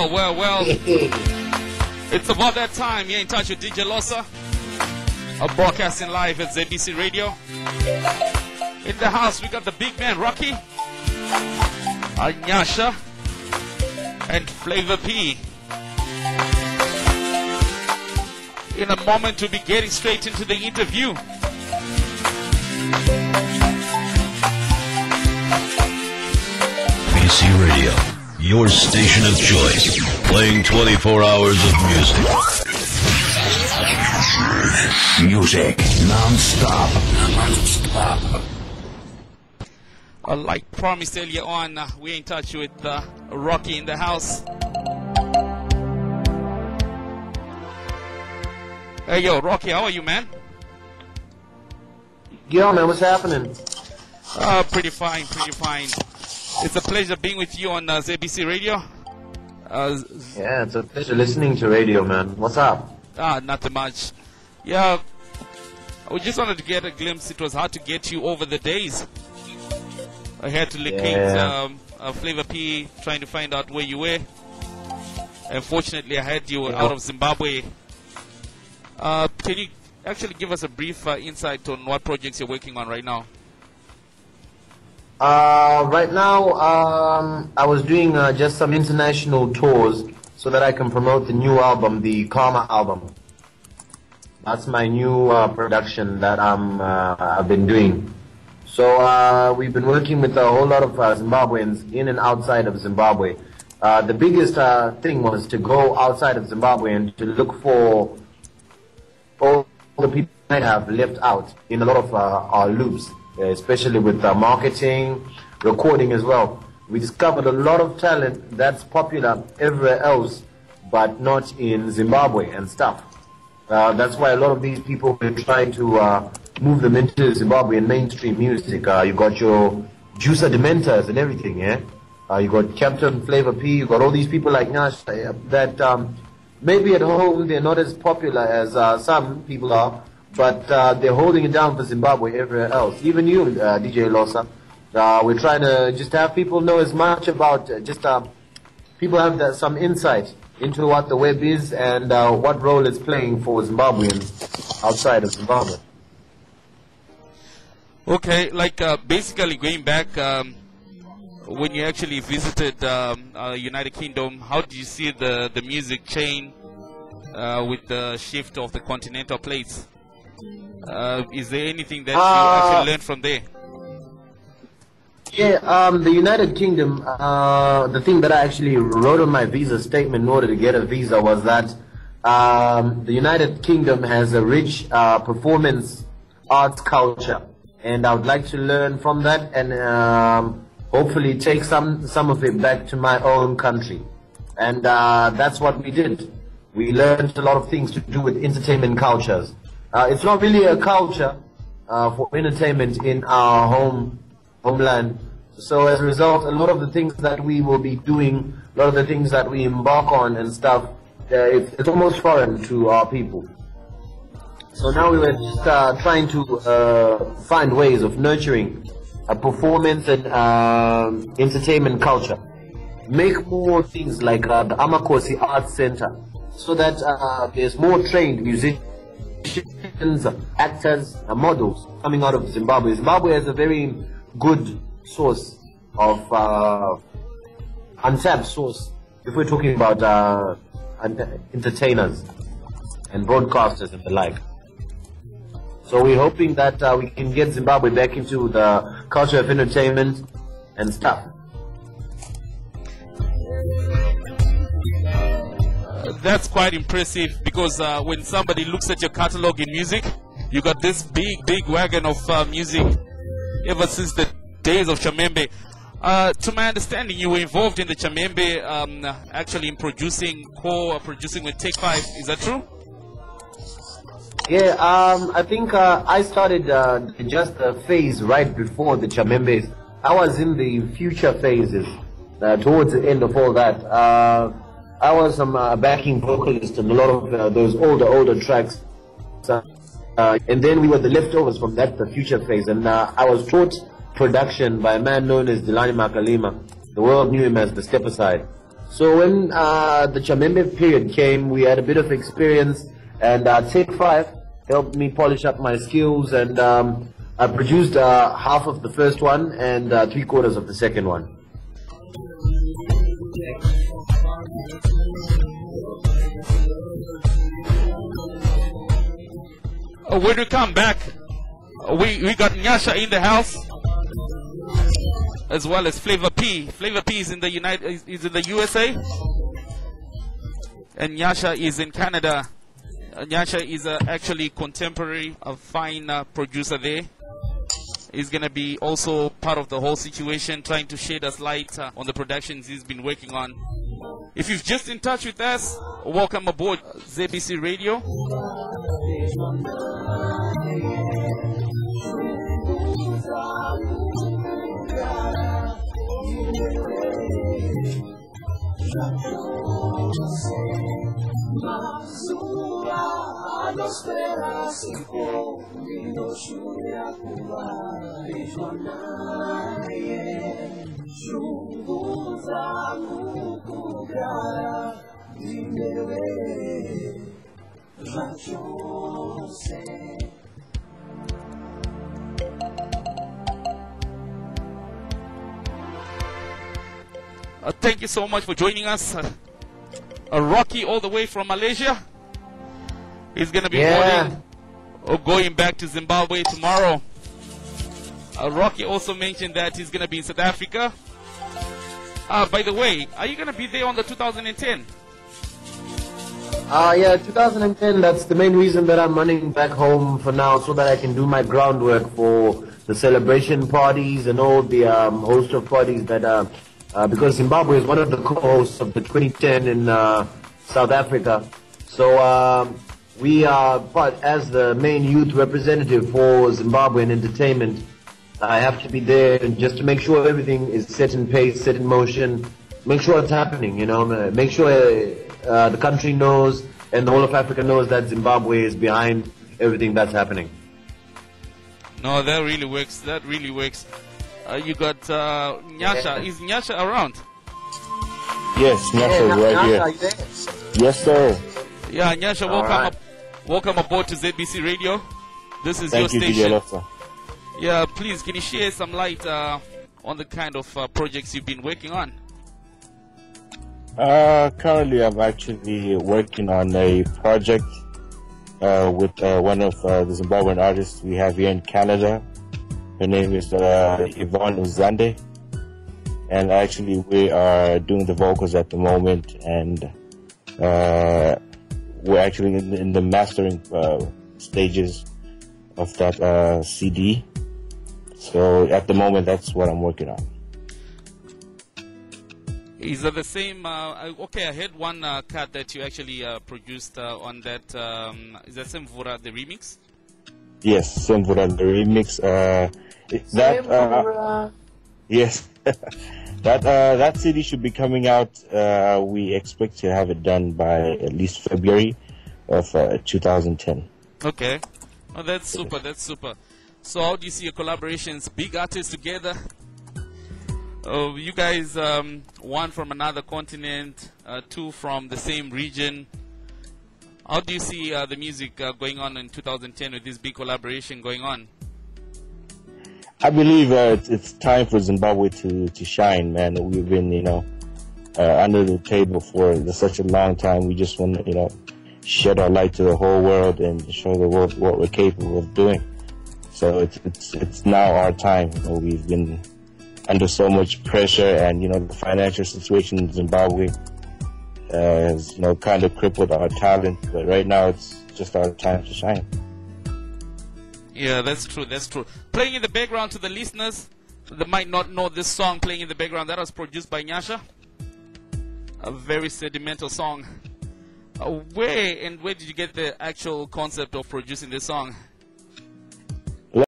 Well. It's about that time. You're in touch with DJ Losa. Broadcasting live at ZBC Radio. In the house, we got the big man, Roki, Anyasha, and Flavor P. In a moment, we'll be getting straight into the interview. ZBC Radio, your station of choice, playing 24 hours of music. Music, non-stop. Like promised earlier on, we're in touch with Roki in the house. Hey, yo, Roki, how are you, man? Yo, man, what's happening? Pretty fine. It's a pleasure being with you on ZBC Radio. Yeah, it's a pleasure listening to radio, man. What's up? Nothing much. Yeah, we just wanted to get a glimpse. It was hard to get you over the days. I had to locate Flavor P, trying to find out where you were. Unfortunately, I had you out of Zimbabwe. Can you actually give us a brief insight on what projects you're working on right now? Right now, I was doing just some international tours so that I can promote the new album, the Karma album. That's my new production that I've been doing. So we've been working with a whole lot of Zimbabweans in and outside of Zimbabwe. The biggest thing was to go outside of Zimbabwe and to look for all the people I have left out in a lot of our loops, especially with marketing, recording as well. We discovered a lot of talent that's popular everywhere else, but not in Zimbabwe and stuff. That's why a lot of these people were trying to move them into Zimbabwean mainstream music. You got your Juicer Dementors and everything, yeah? You got Captain Flavor P, you got all these people like Nash that maybe at home they're not as popular as some people are, but they're holding it down for Zimbabwe everywhere else. Even you, DJ Losa. We're trying to just have people know as much about, people have some insight into what the web is and what role it's playing for Zimbabweans outside of Zimbabwe. Okay, like basically going back, when you actually visited United Kingdom, how did you see the music chain with the shift of the continental plates? Is there anything that you actually learned from there? Yeah, the United Kingdom, the thing that I actually wrote on my visa statement in order to get a visa was that the United Kingdom has a rich performance arts culture, and I would like to learn from that and hopefully take some of it back to my own country. And that's what we did. We learned a lot of things to do with entertainment cultures. It's not really a culture for entertainment in our homeland. So as a result, a lot of the things that we will be doing, a lot of the things that we embark on and stuff, it's almost foreign to our people. So now we were just trying to find ways of nurturing a performance and entertainment culture. Make more things like the Amakosi Arts Center, so that there's more trained musicians, actors, models coming out of Zimbabwe. Zimbabwe has a very good source of untapped source if we're talking about entertainers and broadcasters and the like. So we're hoping that we can get Zimbabwe back into the culture of entertainment and stuff. That's quite impressive, because when somebody looks at your catalog in music, you got this big wagon of music ever since the days of Chamembe. To my understanding, you were involved in the Chamembe, actually in producing with Take 5. Is that true? Yeah, I think I started just a phase right before the Chamembes. I was in the future phases, towards the end of all that. I was some backing vocalist in a lot of those older tracks. And then we were the leftovers from that, the future phase. And I was taught production by a man known as Delani Makalima. The world knew him as the Step Aside. So when the Chamembe period came, we had a bit of experience, and Take 5 helped me polish up my skills, and I produced half of the first one and 3/4 of the second one. When we come back, we got Nyasha in the house, as well as Flavor P. Flavor P is in the USA, and Nyasha is in Canada. Nyasha is actually contemporary, a fine producer there. He's gonna be also part of the whole situation, trying to shed us light on the productions he's been working on. If you've just in touch with us, welcome aboard ZBC Radio. Thank you so much for joining us. Roki all the way from Malaysia. He's going to be going back to Zimbabwe tomorrow. Roki also mentioned that he's going to be in South Africa. By the way, are you going to be there on the 2010? Yeah, 2010, that's the main reason that I'm running back home for now, so that I can do my groundwork for the celebration parties and all the host of parties that, because Zimbabwe is one of the co-hosts of the 2010 in South Africa. So we are part, as the main youth representative for Zimbabwean entertainment, I have to be there and just to make sure everything is set in pace, set in motion, make sure it's happening, you know, make sure the country knows and the whole of Africa knows that Zimbabwe is behind everything that's happening. No, that really works. That really works. You got Nyasha. Is Nyasha around? Yes, Nyasha is right here. Yes, sir. Yeah, Nyasha, welcome aboard to ZBC Radio. This is Thank your you, station. DJ Losa. Yeah, please, can you share some light on the kind of projects you've been working on? Currently, I'm actually working on a project with one of the Zimbabwean artists we have here in Canada. Her name is Yvonne Uzande. And actually, we are doing the vocals at the moment, and we're actually in the mastering stages of that CD. So at the moment, that's what I'm working on. Is that the same? Okay, I heard one cut that you actually produced on that. Is that Semvura, the remix? Yes, Semvura, the remix. Yes, that CD should be coming out. We expect to have it done by at least February of 2010. Okay, oh, that's super. That's super. So how do you see your collaborations? Big artists together. You guys, one from another continent, two from the same region. How do you see the music going on in 2010 with this big collaboration going on? I believe it's time for Zimbabwe to shine, man. We've been, under the table for such a long time. We just want to, shed our light to the whole world and show the world what we're capable of doing. So it's now our time. We've been under so much pressure, and the financial situation in Zimbabwe has kind of crippled our talent. But right now, it's just our time to shine. Yeah, that's true. That's true. Playing in the background to the listeners that might not know this song, playing in the background, that was produced by Nyasha. A very sentimental song. Where did you get the actual concept of producing this song?